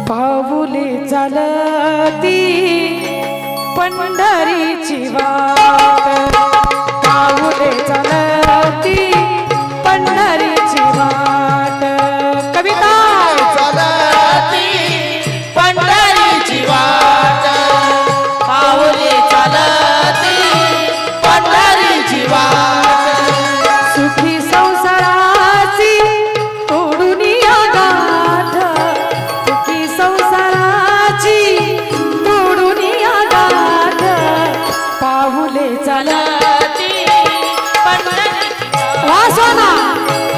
पाऊले चालती पंढरीची वाट, पाऊले चालती पंढरीची वाट। कविता चालती पंढरीची वाट, पाऊले चालती पंढरीची वाट। सुखी संसाराची तोडून या गाठ, सुखी संसाराची तोडून या गाठ। पाऊले चालती पंढरीची वासना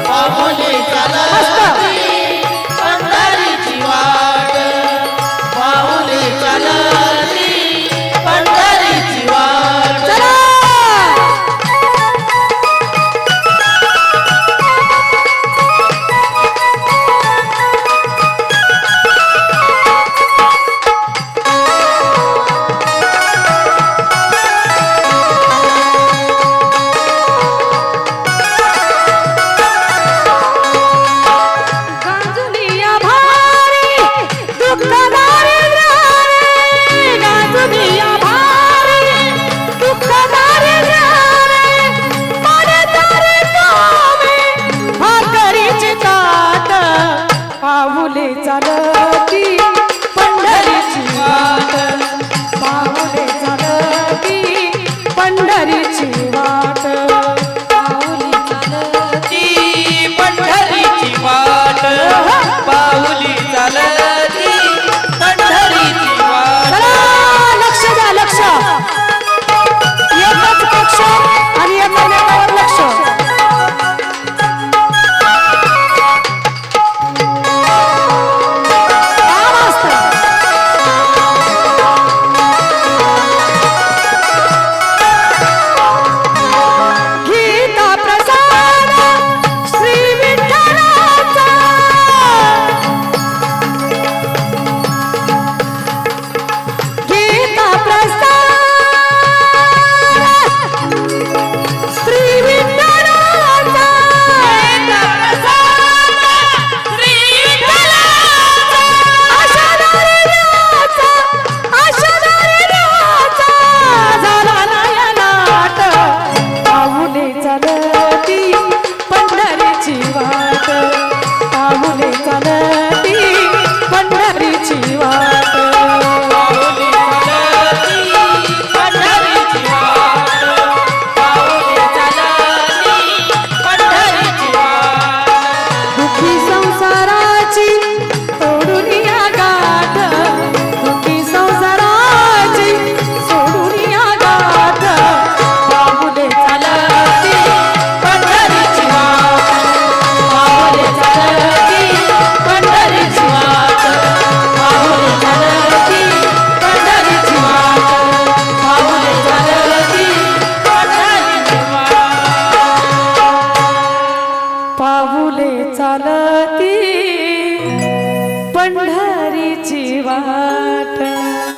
पाऊले चालती पंढरीची वाट, पाऊले चालती पंढरीची वाट। चला गांजुनिया भारी दुःखदारी रे, गांजुनिया भारी दुःखदारी रे। मारे तारे कामे भाकरीची ताट, पाऊले चालती